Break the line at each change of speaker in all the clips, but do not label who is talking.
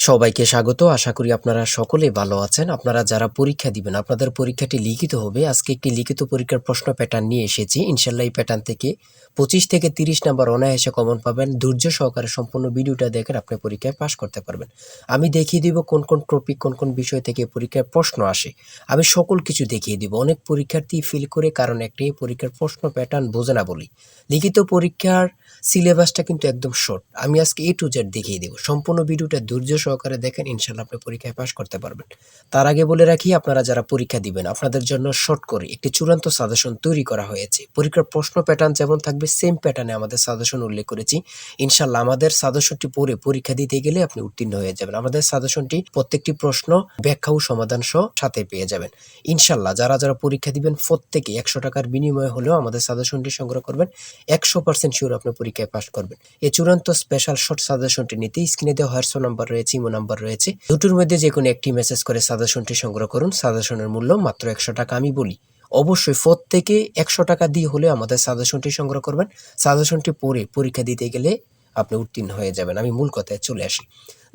সবাইকে স্বাগত। আশা করি আপনারা সকলে ভালো আছেন। আপনারা যারা পরীক্ষা দিবেন, আপনাদের পরীক্ষাটি লিখিত হবে। আজকে একটি লিখিত পরীক্ষার প্রশ্ন প্যাটার্ন নিয়ে এসেছি। ইনশাআল্লাহ এই প্যাটার্ন থেকে 25 থেকে 30 নাম্বার অনায়াসে কমন পাবেন। ধৈর্য সহকারে সম্পূর্ণ ভিডিওটা দেখেন, আপনি পরীক্ষায় পাস করতে পারবেন। আমি দেখিয়ে দিব কোন কোন টপিক, কোন কোন বিষয় থেকে পরীক্ষায় প্রশ্ন আসে। আমি সকল কিছু দেখিয়ে দিব। অনেক পরীক্ষার্থী ফেল করে কারণ একটাই, পরীক্ষার প্রশ্ন প্যাটার্ন বোঝে না বলি। লিখিত পরীক্ষার সিলেবাসটা কিন্তু একদম শর্ট। আমি আজকে A to Z দেখিয়ে দেব। সম্পূর্ণ ভিডিওটা ধৈর্য সহকারে দেখেন, ইনশাআল্লাহ আপনি পরীক্ষায় পাস করতে পারবেন। তার আগে বলে রাখি, আপনারা যারা পরীক্ষা দিবেন, আপনাদের জন্য শর্ট করে একটি চূড়ান্ত সাজেশন তৈরি করা হয়েছে। পরীক্ষার প্রশ্ন প্যাটার্ন যেমন থাকবে সেম প্যাটার্নে আমাদের সাজেশন উল্লেখ করেছি। ইনশাআল্লাহ আমাদের সাজেশনটি পড়ে পরীক্ষা দিতে গেলে আপনি উত্তীর্ণ হয়ে যাবেন। আমাদের সাজেশনটি প্রত্যেকটি প্রশ্ন ব্যাখ্যা ও সমাধান সহ সাথে পেয়ে যাবেন। ইনশাআল্লাহ যারা যারা পরীক্ষা দিবেন প্রত্যেকে 100 টাকার বিনিময়ে হলেও আমাদের সাজেশনটি সংগ্রহ করবেন। 100% শিওর আপনি পরীক্ষায় পাস করবেন। এই চূড়ান্ত স্পেশাল শর্ট সাজেশনটি নিতে স্ক্রিনে দেওয়া হোয়াটসঅ্যাপ নাম্বার রয়েছে, ইমো নাম্বার রয়েছে। দুটোর মধ্যে যে কোনো একটি মেসেজ করে সাজেশনটি সংগ্রহ করুন। সাজেশনের মূল্য মাত্র 100 টাকা। আমি বলি অবশ্যই প্রত্যেকে 100 টাকা দিয়ে হলে আমাদের সাজেশনটি সংগ্রহ করবেন। সাজেশনটি পড়ে পরীক্ষা দিতে গেলে আপনি উত্তীর্ণ হয়ে যাবেন। আমি মূল কথায় চলে আসি।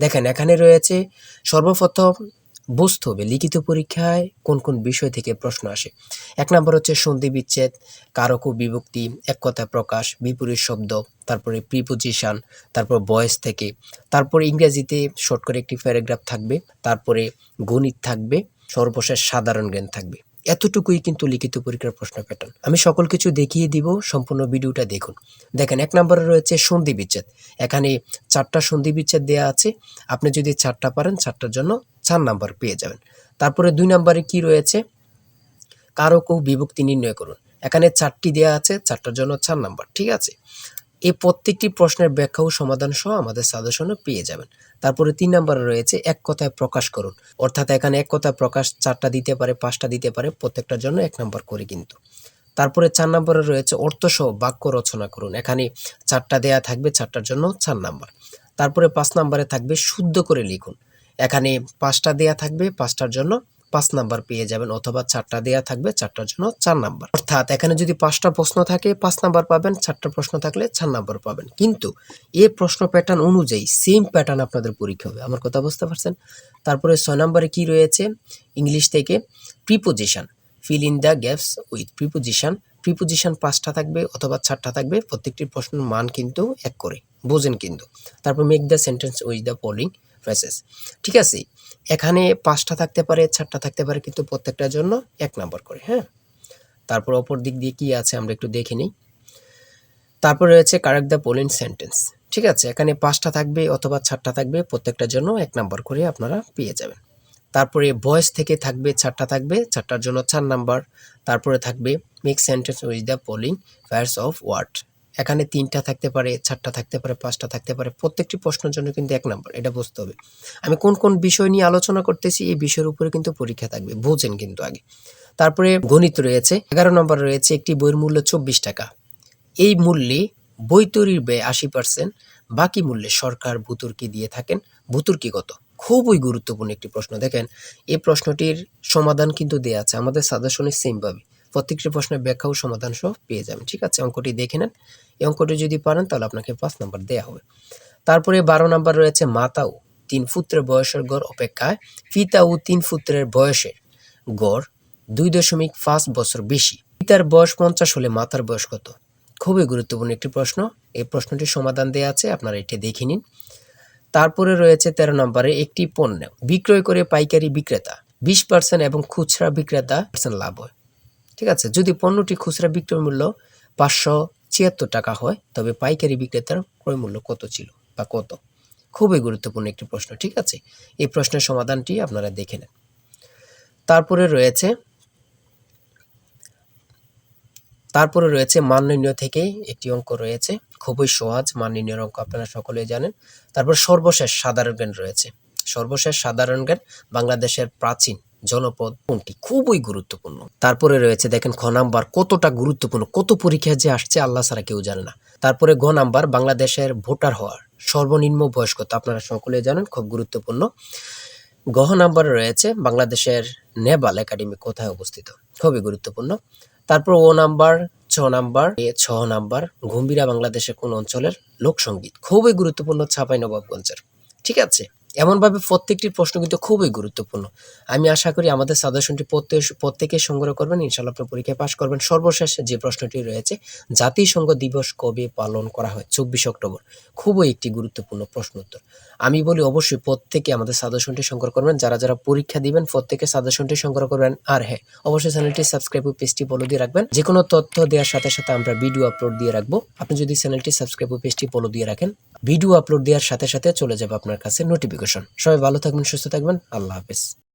দেখেন এখানে রয়েছে, সর্বপ্রথম বুঝতে হবে লিখিত পরীক্ষায় কোন কোন বিষয় থেকে প্রশ্ন আসে। 1 নম্বর হচ্ছে সন্ধি বিচ্ছেদ, কারক ও বিভক্তি, এক কথায় প্রকাশ, বিপরীত শব্দ, তারপরে প্রিপোজিশন, তারপর ভয়েস থেকে, তারপরে ইংরেজিতে শর্ট করে একটি প্যারাগ্রাফ থাকবে, তারপরে গণিত থাকবে, সর্বশেষ সাধারণ জ্ঞান থাকবে। এতটুকুই কিন্তু লিখিত পরীক্ষার প্রশ্ন প্যাটার্ন। আমি সকল কিছু দেখিয়ে দিব, সম্পূর্ণ ভিডিওটা দেখুন। দেখেন 1 নম্বরে রয়েছে সন্ধি বিচ্ছেদ। এখানে 4টা সন্ধি বিচ্ছেদ দেওয়া আছে। আপনি যদি 4টা পারেন 4টার জন্য 4 নাম্বার পেয়ে যাবেন। তারপরে 2 নম্বরে কি রয়েছে, কারক ও বিভক্তি নির্ণয় করুন। এখানে 4টি দেওয়া আছে, 4টার জন্য 4 নাম্বার। ঠিক আছে, এই প্রত্যেকটি প্রশ্নের ব্যাখ্যা ও সমাধান সহ আমাদের সাজেশনে পেয়ে যাবেন। তারপরে 3 নম্বরে রয়েছে এক কথায় প্রকাশ করুন। অর্থাৎ এখানে এক কথায় প্রকাশ 4টা দিতে পারে, 5টা দিতে পারে, প্রত্যেকটার জন্য 1 নাম্বার করে কিন্তু। তারপরে 4 নম্বরে রয়েছে অর্থসহ বাক্য রচনা করুন। এখানে 4টা দেয়া থাকবে, 4টার জন্য 4 নাম্বার। তারপরে 5 নম্বরে থাকবে শুদ্ধ করে লিখুন। এখানে 5টা দেয়া থাকবে, 5টার জন্য 5 নাম্বার পেয়ে যাবেন, অথবা 4টা দেয়া থাকবে, 4টার জন্য 4 নাম্বার। অর্থাৎ এখানে যদি 5টা প্রশ্ন থাকে 5 নাম্বার পাবেন, 4টা প্রশ্ন থাকলে 4 নাম্বার পাবেন। কিন্তু এই প্রশ্ন প্যাটার্ন অনুযায়ী সেম প্যাটার্ন আপনাদের পরীক্ষা হবে। আমার কথা বুঝতে পারছেন? তারপরে 6 নম্বরে কি রয়েছে, ইংলিশ থেকে preposition, fill in the gaps with preposition. Preposition 5টা থাকবে অথবা 4টা থাকবে, প্রত্যেকটি প্রশ্নের মান কিন্তু 1 করে, বোঝেন কিন্তু। তারপর make the sentence with the following phrases. ঠিক আছে, এখানে 5টা থাকতে পারে, 4টা থাকতে পারে, কিন্তু প্রত্যেকটার জন্য 1 নাম্বার করে। হ্যাঁ, তারপর অপর দিক দিয়ে কি আছে আমরা একটু দেখে নিই। তারপর রয়েছে কারেক্ট দ্য ফলোইং সেন্টেন্স। ঠিক আছে, এখানে 5টা থাকবে অথবা 4টা থাকবে, প্রত্যেকটার জন্য 1 নাম্বার করে আপনারা পেয়ে যাবেন। তারপরে ভয়েস থেকে থাকবে 4টা থাকবে, 4টার জন্য 4 নাম্বার। তারপরে থাকবে make sentence with the following pairs of word. এখানে 3টা থাকতে পারে, 4টা থাকতে পারে, 5টা থাকতে পারে, প্রত্যেকটি প্রশ্নের জন্য কিন্তু 1 নাম্বার। এটা বুঝতে হবে। আমি কোন কোন বিষয় নিয়ে আলোচনা করতেছি, এই বিষয়ের উপরে কিন্তু পরীক্ষা থাকবে, বোঝেন কিন্তু আগে। তারপরে গণিত রয়েছে, 11 নম্বর রয়েছে একটি বইয়ের মূল্য 24 টাকা। এই মূল্যে বই তৈরির ব্যয় 80%, বাকি মূল্যে সরকার ভর্তুকি দিয়ে থাকেন। ভর্তুকি কত? খুবই গুরুত্বপূর্ণ একটি প্রশ্ন। দেখেন এই প্রশ্নটির সমাধান কিন্তু দেয়া আছে আমাদের সাজেশনে সেম ভাবে। প্রত্যেকটি প্রশ্নের ব্যাখ্যা ও সমাধান সহ পেয়ে যাবেন। ঠিক আছে, অঙ্কটি দেখে নেন। এই অঙ্কটি যদি পারেন তাহলে আপনাকে 5 নাম্বার দেয়া হবে। তারপরে 12 নাম্বার রয়েছে মাতা ও 3 পুত্রের বয়সের গড় অপেক্ষায় পিতা ও 3 পুত্রের বয়সের গড় 2.5 বছর বেশি। পিতার বয়স 50 হলে মাতার বয়স কত? খুবই গুরুত্বপূর্ণ একটি প্রশ্ন। এই প্রশ্নটির সমাধান দেয়া আছে, আপনারা এটি দেখে নিন। তারপরে রয়েছে 13 নম্বরে একটি পণ্য বিক্রয় করে পাইকারি বিক্রেতা 20% এবং খুচরা বিক্রেতা লাভ হয়। ঠিক আছে, যদি পণ্যটি খুচরা বিক্রয় মূল্য 576 টাকা হয়, তবে পাইকারি বিক্রেতার ক্রয় মূল্য কত ছিল বা কত? খুবই গুরুত্বপূর্ণ একটি প্রশ্ন। ঠিক আছে, এই প্রশ্নের সমাধানটি আপনারা দেখে নেন। তারপরে রয়েছে মান নির্ণয় থেকে একটি অঙ্ক রয়েছে, খুবই সহজ মান নির্ণয়ের অঙ্ক, আপনারা সকলেই জানেন। তারপর সর্বশেষ সাধারণ জ্ঞান রয়েছে। সর্বশেষ সাধারণ জ্ঞান, বাংলাদেশের প্রাচীন জনপদ কোনটি? খুবই গুরুত্বপূর্ণ। তারপরে রয়েছে দেখেন খ নাম্বার, কতটা গুরুত্বপূর্ণ, কত পরীক্ষা যে আসছে আল্লাহ ছাড়া কেউ জানে না। তারপরে গ নাম্বার, বাংলাদেশের ভোটার হওয়ার সর্বনিম্ন বয়স কত? আপনারা সকলেই জানেন, খুব গুরুত্বপূর্ণ। গ নাম্বারে রয়েছে বাংলাদেশের নেভাল একাডেমি কোথায় অবস্থিত? খুবই গুরুত্বপূর্ণ। তারপর ও নাম্বার, 6 নাম্বার গম্ভীরা বাংলাদেশের কোন অঞ্চলের লোকসঙ্গীত? খুবই গুরুত্বপূর্ণ, চাঁপাইনবাবগঞ্জের। ঠিক আছে, এমনভাবে প্রত্যেকটি প্রশ্ন কিন্তু খুবই গুরুত্বপূর্ণ। আমি আশা করি আমাদের সাজেশনটি প্রত্যেকে সংগ্রহ করবেন। ইনশাআল্লাহ আপনার পরীক্ষায় পাস করবেন। সর্বশেষ যে প্রশ্নটি রয়েছে, জাতিসংঘ দিবস কবে পালন করা হয়? 24 অক্টোবর। খুবই একটি গুরুত্বপূর্ণ প্রশ্ন উত্তর। আমি বলি অবশ্যই প্রত্যেকে আমাদের সাজেশনটি সংগ্রহ করবেন। যারা পরীক্ষা দিবেন প্রত্যেকে সাজেশনটি সংগ্রহ করবেন। আর হ্যাঁ, অবশ্যই চ্যানেলটি সাবস্ক্রাইব ও পেজটি ফলো দিয়ে রাখবেন। যেকোনো তথ্য দেওয়ার সাথে আমরা ভিডিও আপলোড দিয়ে রাখবো। আপনি যদি চ্যানেলটি সাবস্ক্রাইব ও পেজটি ফলো দিয়ে রাখেন, ভিডিও আপলোড দেওয়ার সাথে চলে যাবে আপনার কাছে নোটিফিকেশন। সবাই ভালো থাকবেন, সুস্থ থাকবেন। আল্লাহ হাফেজ।